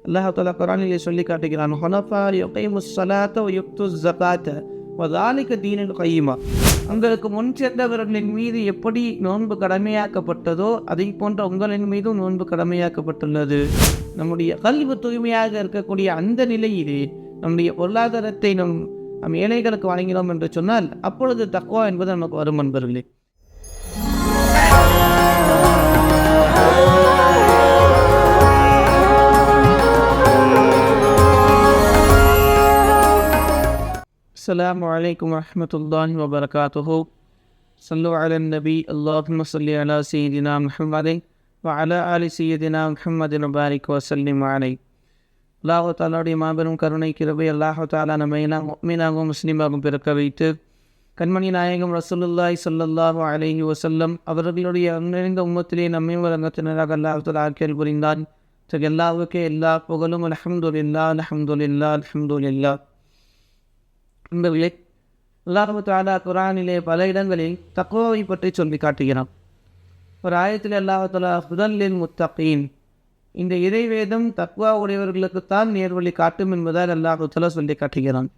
அல்லாஹ் தஆலா குர்ஆனிலே சொல்லி காட்டுகிறான், ஹுனஃபா யுகீமுஸ் ஸலாத்த வ யுக்துஸ் ஸகாத்த வ ஸாலிக தீனுல் கய்யிமா. உங்களுக்கு முன் சென்றவர்களின் மீது எப்படி நோன்பு கடமையாக்கப்பட்டதோ அதை போன்ற உங்களின் மீதும் நோன்பு கடமையாக்கப்பட்டுள்ளது. நம்முடைய கல்வி தூய்மையாக இருக்கக்கூடிய அந்த நிலையிலே நம்முடைய பொருளாதாரத்தை நம் ஏழைகளுக்கு வழங்கினோம் என்று சொன்னால் அப்பொழுது தக்வா என்பது நமக்கு வரும் நண்பர்களே. அஸ்ஸலாமு அலைக்கும் வரஹ்மத்துல்லாஹி வபரகாத்துஹு. ஸல்லு அலன் நபி. அல்லாஹும்ம ஸல்லி அலா சய்யிதினா முஹம்மதின் வ அலா ஆலி சய்யிதினா முஹம்மதின் வபாரிக் வஸல்லிம் அலைஹி. அல்லாஹ் தஆலாவுடைய மாபெரும் கருணை கிருபை அல்லாஹ் தஆலா நம்மை முஃமினாகவும் முஸ்லிமாகவும் பிறக்க வைத்து கண்மணி நாயகம் ரசூலுல்லாஹி ஸல்லல்லாஹு அலைஹி வஸல்லம் அவர்களுடைய நிறைந்த உம்மத்திலே நம்மை வழங்கத்தினராக அல்லாஹ் தஆலா ஆக்கியல் புரிந்தான். எல்லாவுக்கே எல்லா புகழும் அல்ஹம்துலில்லாஹ் அல்ஹம்துலில்லாஹ் அல்ஹம்துலில்லாஹ். நண்பர்களே, அல்லாஹ் தஆலா குர்ஆனிலே பல இடங்களில் தக்வாவை பற்றி சொல்லி காட்டுகிறான். ஒரு ஆயத்தில் அல்லாஹ் தஆலா ஹுதல் லில் முத்தகீன், இந்த இறைவேதம் தக்வா உடையவர்களுக்குத்தான் நேர்வழி காட்டும் என்பதால் அல்லாஹ் தஆலா சொல்லி காட்டுகிறான்.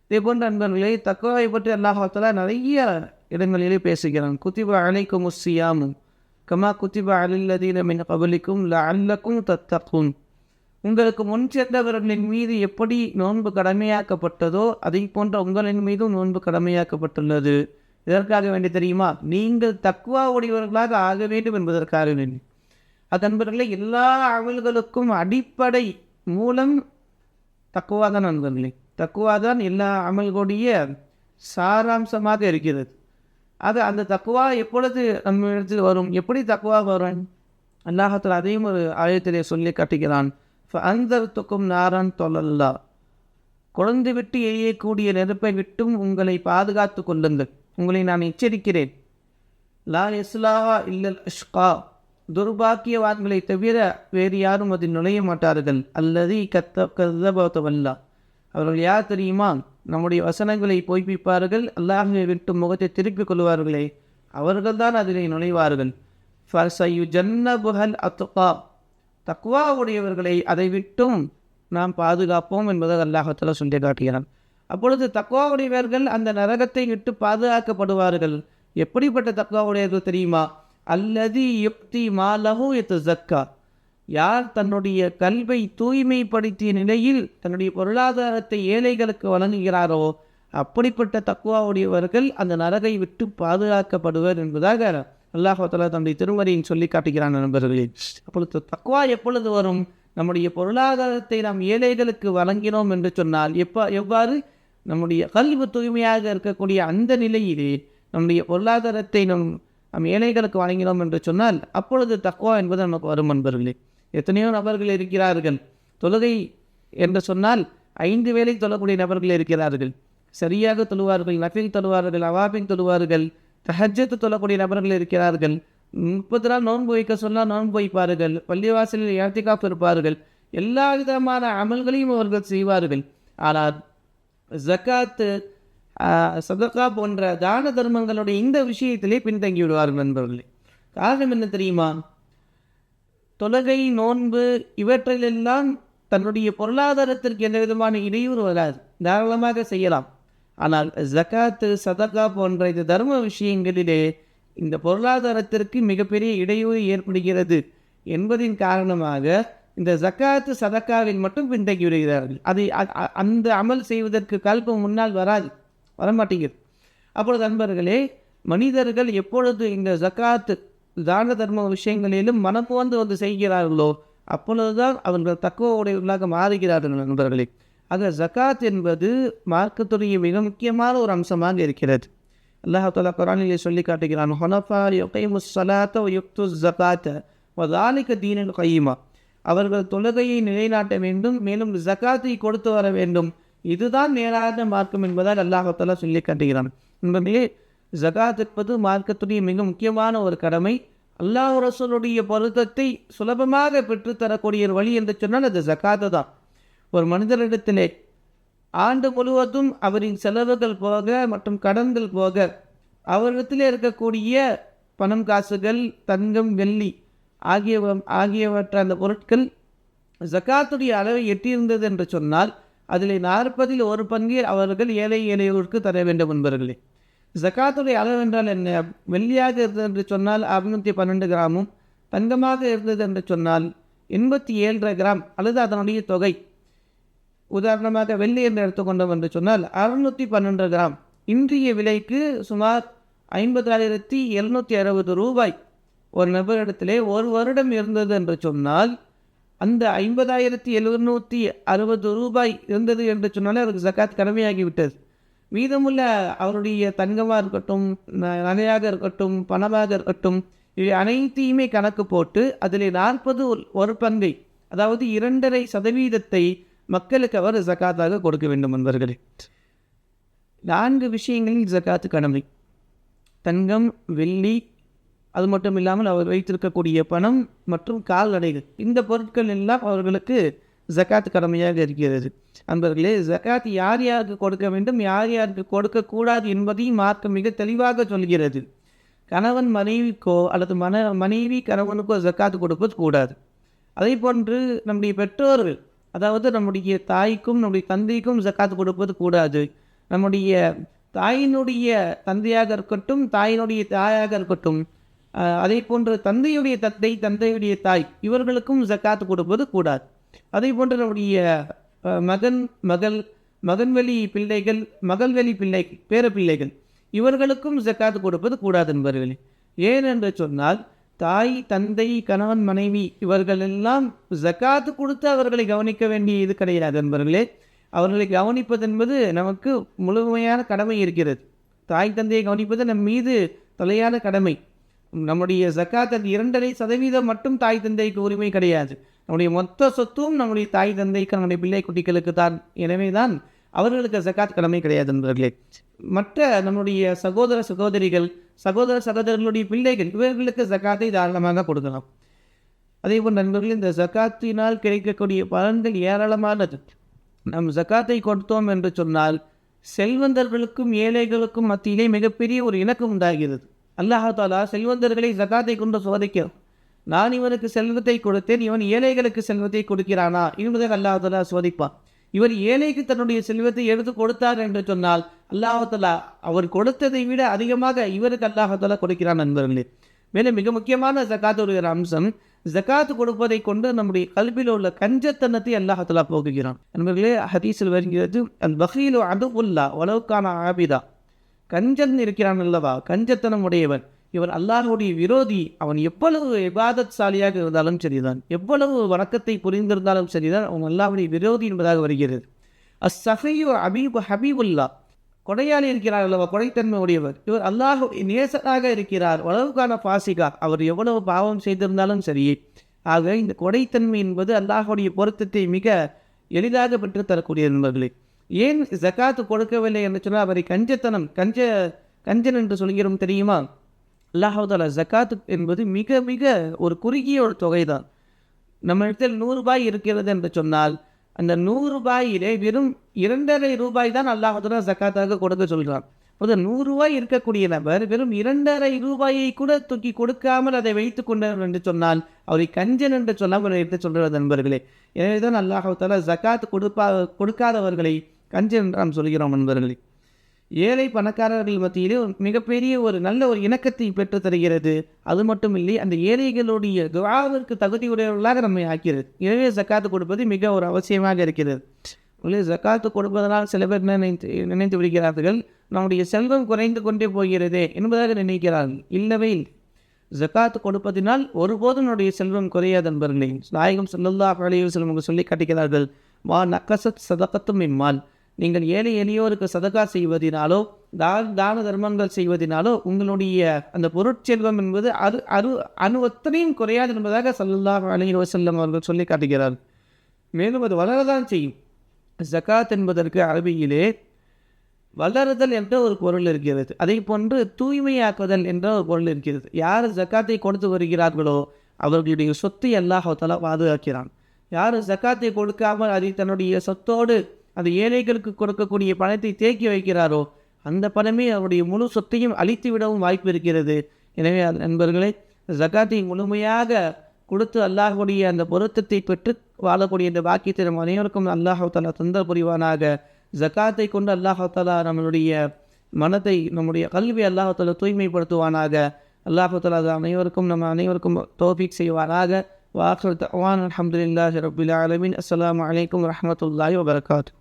இதே போன்ற நண்பர்களே, தக்வாவை பற்றி அல்லாஹ் தஆலா நிறைய இடங்களிலே பேசுகிறான். குத்திப அலைக்குமுஸ் ஸியாமு கமா குத்திப அலல்லதீன மின் கப்லிக்கும் லஅல்லக்கும் தத்தகூன். உங்களுக்கு முன் சென்றவர்களின் மீது எப்படி நோன்பு கடமையாக்கப்பட்டதோ அதை போன்ற உங்களின் மீதும் நோன்பு கடமையாக்கப்பட்டுள்ளது. இதற்காக வேண்டி தெரியுமா? நீங்கள் தக்வா உடையவர்களாக ஆக வேண்டும் என்பதற்காக வேண்டி. நண்பர்களே, எல்லா அமல்களுக்கும் அடிப்படை மூலம் தக்வா தான் நண்பர்களே. தக்வா தான் எல்லா அமல்களுடைய சாராம்சமாக இருக்கிறது. அந்த தக்வா எப்பொழுது நம்ம இடத்தில் வரும்? எப்படி தக்வா வரும்? அல்லாஹ் தஆலா அதையும் ஒரு ஆயத்திலே சொல்லி காட்டுகிறான். ஃபஅன்தர்துக்கும் நாரன் தொலல்லா, குழந்தை விட்டு எரியக்கூடிய நெருப்பை விட்டும் உங்களை பாதுகாத்து கொள்ளுங்கள், உங்களை நான் எச்சரிக்கிறேன். லா யஸ்லாஹா இல்லல் அஷ்கா, துர்பாக்கியவான்களை தவிர வேறு யாரும் அதில் நுழைய மாட்டார்கள். அல்லதி கத்தபவல்லா, அவர்கள் யார் தெரியுமா? நம்முடைய வசனங்களை பொய்ப்பிப்பார்கள், அல்லாஹ்வை விட்டு முகத்தை திருப்பிக் கொள்வார்களே, அவர்கள்தான் அதிலே நுழைவார்கள். ஃபஸயுஜன்னபுஹல் அத்கா, தக்வா உடையவர்களை அதை விட்டும் நாம் பாதுகாப்போம் என்பதை அல்லாஹ் தஆலா சொல்லி காட்டுகிறான். அப்பொழுது தக்வா உடையவர்கள் அந்த நரகத்தை விட்டு பாதுகாக்கப்படுவார்கள். எப்படிப்பட்ட தக்வா உடையவர்கள் தெரியுமா? அல்லதி யுக்தி மாலஹு யதஸக்கா, யார் தன்னுடைய கல்வை தூய்மைப்படுத்திய நிலையில் தன்னுடைய பொருளாதாரத்தை ஏழைகளுக்கு வழங்குகிறாரோ அப்படிப்பட்ட தக்வா உடையவர்கள் அந்த நரகை விட்டு பாதுகாக்கப்படுவர் என்பதாக அல்லாஹ் தஆலா தன்னுடைய திருமறையில் சொல்லி காட்டுகிறான் நண்பர்களே. அப்பொழுது தக்வா எப்பொழுது வரும்? நம்முடைய பொருளாதாரத்தை நாம் ஏழைகளுக்கு வழங்கினோம் என்று சொன்னால் எவ்வாறு? நம்முடைய கல்வி தூய்மையாக இருக்கக்கூடிய அந்த நிலையிலே நம்முடைய பொருளாதாரத்தை நம் ஏழைகளுக்கு வழங்கினோம் என்று சொன்னால் அப்பொழுது தக்வா என்பது நமக்கு வரும் நண்பர்களே. எத்தனையோ நபர்கள் இருக்கிறார்கள், தொழுகை என்று சொன்னால் 5 வேளை தொழக்கூடிய நபர்கள் இருக்கிறார்கள். சரியாக தொழுவார்கள், நஃபில் தொழுவார்கள், அவாபின் தொழுவார்கள், தஹஜ்ஜத் தொழக்கூடிய நபர்கள் இருக்கிறார்கள். 30 நாள் நோன்பு வைக்க சொன்னால் நோன்பு வைப்பார்கள், பள்ளிவாசலில் இஅ்திகாஃப் இருப்பார்கள், எல்லா விதமான அமல்களையும் அவர்கள் செய்வார்கள். ஆனால் ஜக்காத்து, சதகா போன்ற தான தர்மங்களுடைய இந்த விஷயத்திலே பின்தங்கி விடுவார்கள் நண்பர்களே. காரணம் என்ன தெரியுமா? தொழுகை, நோன்பு இவற்றிலெல்லாம் தன்னுடைய பொருளாதாரத்திற்கு எந்த விதமான இடையூறு வராது, தாராளமாக செய்யலாம். ஆனால் ஜக்காத்து, சதகா போன்ற இந்த தர்ம விஷயங்களிலே இந்த பொருளாதாரத்திற்கு மிகப்பெரிய இடையூறு ஏற்படுகிறது என்பதின் காரணமாக இந்த ஜக்காத்து சதக்காவில் மட்டும் பின்தங்கி விடுகிறார்கள். அந்த அமல் செய்வதற்கு கல்பம் முன்னால் வரமாட்டேங்கிறது. அப்பொழுது நண்பர்களே, மனிதர்கள் எப்பொழுது இந்த ஜக்காத்து தான தர்ம விஷயங்களிலும் மனப்போந்து வந்து செய்கிறார்களோ அப்பொழுதுதான் அவர்கள் தக்வா உடையவர்களாக மாறுகிறார்கள் நண்பர்களே. ஆக ஜக்காத் என்பது மார்க்கத்துடைய மிக முக்கியமான ஒரு அம்சமாக இருக்கிறது. அல்லாஹ் தஆலா குர்ஆனிலே சொல்லி காட்டுகிறான், ஹுனஃபா யுகீமுஸ் ஸலாத்த வ யுக்துஸ் ஸகாத்த வ ஸாலிக தீனுல் கய்யிமா, அவர்கள் தொழுகையை நிலைநாட்ட வேண்டும், மேலும் ஜக்காத்தை கொடுத்து வர வேண்டும், இதுதான் நேரான மார்க்கம் என்பதால் அல்லாஹ் தஆலா சொல்லி காட்டுகிறான். என்பதே ஜகாத் என்பது மார்க்கத்துடைய மிக முக்கியமான ஒரு கடமை. அல்லாஹ் ரசூலுடைய பொருத்தத்தை சுலபமாக பெற்றுத்தரக்கூடிய ஒரு வழி என்று சொன்னால் அது ஜகாத்து தான். ஒரு மனிதரிடத்திலே ஆண்டு முழுவதும் அவரின் செலவுகள் போக மற்றும் கடன்கள் போக அவரிடத்தில் இருக்கக்கூடிய பணம், காசுகள், தங்கம், வெள்ளி ஆகியவற்ற அந்த பொருட்கள் ஜக்காத்துடைய அளவை எட்டியிருந்தது என்று சொன்னால் அதில் 40 ஒரு பங்கு அவர்கள் ஏழை எளியோருக்கு தர வேண்டும் என்பவர்களே. ஜக்காத்துடைய அளவு என்றால் என்ன? வெள்ளியாக இருந்தது என்று சொன்னால் 612 கிராமும், தங்கமாக இருந்தது என்று சொன்னால் 87.5 கிராம் அல்லது அதனுடைய தொகை. உதாரணமாக வெள்ளி என்று எடுத்துக்கொண்டோம் என்று சொன்னால் 612 கிராம் இன்றைய விலைக்கு சுமார் 50,760 ரூபாய் ஒரு நபரிடத்திலே ஒரு வருடம் இருந்தது என்று சொன்னால் அந்த 50,760 ரூபாய் இருந்தது என்று சொன்னாலே அவருக்கு ஜக்காத் கடமையாகிவிட்டது. மீதமுள்ள அவருடைய தங்கமாக இருக்கட்டும், நகையாக இருக்கட்டும், பணமாக இருக்கட்டும், இவை அனைத்தையுமே கணக்கு போட்டு அதில் 40 ஒரு பங்கை, அதாவது 2.5% மக்களுக்கு அவர் ஜக்காத்தாக கொடுக்க வேண்டும் என்பவர்களே. 4 விஷயங்களில் ஜக்காத்து கடமை: தங்கம், வெள்ளி, அது மட்டும் இல்லாமல் அவர் வைத்திருக்கக்கூடிய பணம் மற்றும் கால்நடைகள். இந்த பொருட்கள் எல்லாம் அவர்களுக்கு ஜக்காத் கடமையாக இருக்கிறது. அன்பர்களே, ஜக்காத் யார் யாருக்கு கொடுக்க வேண்டும், யார் யாருக்கு கொடுக்கக்கூடாது என்பதையும் மார்க்கம் மிக தெளிவாக சொல்கிறது. கணவன் மனைவிக்கோ அல்லது மனைவி கணவனுக்கோ ஜக்காத்து கொடுப்பது கூடாது. அதே போன்று நம்முடைய பெற்றோர்கள், அதாவது நம்முடைய தாய்க்கும் நம்முடைய தந்தைக்கும் ஜக்காத்து கொடுப்பது கூடாது. நம்முடைய தாயினுடைய தந்தையாக இருக்கட்டும், தாயினுடைய தாயாக இருக்கட்டும், அதே போன்று தந்தையுடைய தந்தை, தந்தையுடைய தாய், இவர்களுக்கும் ஜக்காத்து கொடுப்பது கூடாது. அதே போன்று நம்முடைய மகன், மகள், மகன்வெளி பிள்ளைகள், மகள்வெளி பிள்ளைகள், பேர பிள்ளைகள், இவர்களுக்கும் ஜக்காத்து கொடுப்பது கூடாது என்பவர்களே. ஏன் என்று சொன்னால் தாய், தந்தை, கணவன், மனைவி இவர்களெல்லாம் ஜக்காத்து கொடுத்து அவர்களை கவனிக்க வேண்டிய இது கிடையாது என்பவர்களே. அவர்களை கவனிப்பது என்பது நமக்கு முழுமையான கடமை இருக்கிறது. தாய் தந்தையை கவனிப்பது நம் மீது தலையான கடமை. நம்முடைய ஜக்காத் 2.5% மட்டும் தாய் தந்தைக்கு உரிமை கிடையாது. நம்முடைய மொத்த சொத்தும் நம்முடைய தாய் தந்தைக்கு, நம்முடைய பிள்ளை குட்டிகளுக்கு தான். எனவே தான் அவர்களுக்கு ஜக்காத் கடமை கிடையாது என்பவர்களே. மற்ற நம்முடைய சகோதர சகோதரிகள், சகோதர சகோதரர்களுடைய பிள்ளைகள், இவர்களுக்கு ஜக்காத்தை தாராளமாக கொடுக்கலாம். அதே போல் நண்பர்கள், இந்த ஜக்காத்தினால் கிடைக்கக்கூடிய பலன்கள் ஏராளமானது. நம் ஜக்காத்தை கொடுத்தோம் என்று சொன்னால் செல்வந்தர்களுக்கும் ஏழைகளுக்கும் மத்தியிலே மிகப்பெரிய ஒரு இணக்கம் உண்டாகிறது. அல்லாஹ் தாலா செல்வந்தர்களை ஜக்காத்தை கொண்டு சோதிக்கிறான். நான் இவனுக்கு செல்வத்தை கொடுத்தேன், இவன் ஏழைகளுக்கு செல்வத்தை கொடுக்கிறானா என்பதை அல்லாஹ் தாலா சோதிப்பான். இவர் ஏழைக்கு தன்னுடைய செல்வத்தை எடுத்து கொடுத்தார் என்று சொன்னால் அல்லாஹ் தாலா அவர் கொடுத்ததை விட அதிகமாக இவருக்கு அல்லாஹ் தாலா கொடுக்கிறான் நண்பர்களே. மேலும் மிக முக்கியமான ஜக்காத்துடைய அம்சம், ஜக்காத்து கொடுப்பதை கொண்டு நம்முடைய கல்வியில் உள்ள கஞ்சத்தனத்தை அல்லாஹ் தாலா போக்குகிறான். நண்பர்களே, ஹதீஸில் வருகிறது, அல் பகீலு அதுவுல்லா வலவுக்கான ஆபிதா. கஞ்சன் இருக்கிறான் அல்லவா, கஞ்சத்தனம் உடையவன், இவன் அல்லாஹ்வுடைய விரோதி. அவன் எவ்வளவு இபாதத் சாலியாக இருந்தாலும் சரிதான், எவ்வளவு வணக்கத்தை புரிந்திருந்தாலும் சரிதான், அவன் அல்லாஹ்வுடைய விரோதி என்பதாக வருகிறது. அஸ்ஸஃபியு ஹபீபுல்லா, கொடையாளி இருக்கிறார் அல்லவா, கொடைத்தன்மை உடையவர், இவர் அல்லாஹ் நேசனாக இருக்கிறார். வலவுக்கான பாசிகா, அவர் எவ்வளவு பாவம் செய்திருந்தாலும் சரி. ஆக இந்த கொடைத்தன்மை என்பது அல்லாஹ்வுடைய பொருத்தத்தை மிக எளிதாக பெற்று தரக்கூடிய என்பவர்களே. ஏன் ஜக்காத்து கொடுக்கவில்லை என்று சொன்னால் அவரை கஞ்சன் என்று சொல்கிறோம் தெரியுமா? அல்லாஹ் தஆலா ஜக்காத்து என்பது மிக மிக ஒரு குறுகிய ஒரு தொகை தான். நம்ம இடத்தில் 100 ரூபாய் இருக்கிறது என்று சொன்னால் அந்த 100 ரூபாயிலே வெறும் 2.5 ரூபாய் தான் அல்லாஹ் தஆலா ஜக்காத்தாக கொடுக்க சொல்கிறான். ஒரு 100 ரூபாய் இருக்கக்கூடிய நபர் வெறும் 2.5 ரூபாயை கூட தூக்கி கொடுக்காமல் அதை வைத்து கொண்டார் என்று சொன்னால் அவரை கஞ்சன் என்று சொல்லாமல் எடுத்து சொல்கிறது நண்பர்களே. எனவே தான் அல்லாஹ் தஆலா ஜக்காத் கொடுக்காதவர்களை கஞ்சன் என்று நாம் சொல்கிறோம் நண்பர்களே. ஏழை பணக்காரர்கள் மத்தியிலே மிகப்பெரிய ஒரு நல்ல ஒரு இணக்கத்தை பெற்று தருகிறது. அது மட்டும் இல்லை, அந்த ஏழைகளுடைய துஆவிற்கு தகுதியுடையவர்களாக நம்மை ஆக்கிறது. எனவே ஜக்காத்து கொடுப்பது மிக ஒரு அவசியமாக இருக்கிறது. ஜக்காத்து கொடுப்பதனால் சில பேர் நினைத்து விடுகிறார்கள், நம்முடைய செல்வம் குறைந்து கொண்டே போகிறதே என்பதாக நினைக்கிறார்கள். இல்லவே இல்லை. ஜக்காத்து கொடுப்பதினால் ஒருபோதும் நம்முடைய செல்வம் குறையாது என்பவர்களே. நாயகம் ஸல்லல்லாஹு அலைஹி வஸல்லம் சொல்லி காட்டுகிறார்கள், மா நக்கஸத் ஸதகத்தும் மின் மால், நீங்கள் ஏழை எளியோருக்கு சதகா செய்வதினாலோ தான தர்மங்கள் செய்வதினாலோ உங்களுடைய அந்த பொருட்செல்வம் என்பது அணுவத்தனையும் குறையாது என்பதாக ஸல்லல்லாஹு அலைஹி வஸல்லம் அவர்கள் சொல்லி காட்டுகிறார்கள். மேலும் அது வளரதான் செய்யும். ஜக்காத் என்பதற்கு அரபியிலே வளருதல் என்ற ஒரு பொருள் இருக்கிறது. அதை போன்று தூய்மையாக்குதல் என்ற ஒரு பொருள் இருக்கிறது. யார் ஜக்காத்தை கொடுத்து வருகிறார்களோ அவர்களுடைய சொத்தை அல்லாஹ் தஆலா பாதுகாக்கிறான். யார் ஜக்காத்தை கொடுக்காமல் அதை தன்னுடைய சொத்தோடு அந்த ஏழைகளுக்கு கொடுக்கக்கூடிய பணத்தை தேக்கி வைக்கிறாரோ அந்த பணமே அவருடைய முழு சொத்தையும் அழித்து விடவும் வாய்ப்பு இருக்கிறது. எனவே நண்பர்களே, ஜக்காத்தை முழுமையாக கொடுத்து அல்லாஹுடைய அந்த பொருத்தத்தை பெற்று வாழக்கூடிய இந்த பாக்கியத்தை நம் அனைவருக்கும் அல்லாஹு தஆலா தந்தல் புரிவானாக. ஜக்காத்தை கொண்டு அல்லாஹு தஆலா நம்மளுடைய மனத்தை, நம்முடைய கல்வி அல்லாஹு தஆலா தூய்மைப்படுத்துவானாக. அல்லாஹு தஆலா அனைவருக்கும் நம்ம அனைவருக்கும் தௌஃபீக் செய்வானாக. வாஹிரு தஅவானா அல்ஹம்துலில்லாஹி ரப்பில் ஆலமீன். அஸ்ஸலாமு அலைக்கும் வரஹ்மத்துல்லாஹி வபரகாத்துஹு.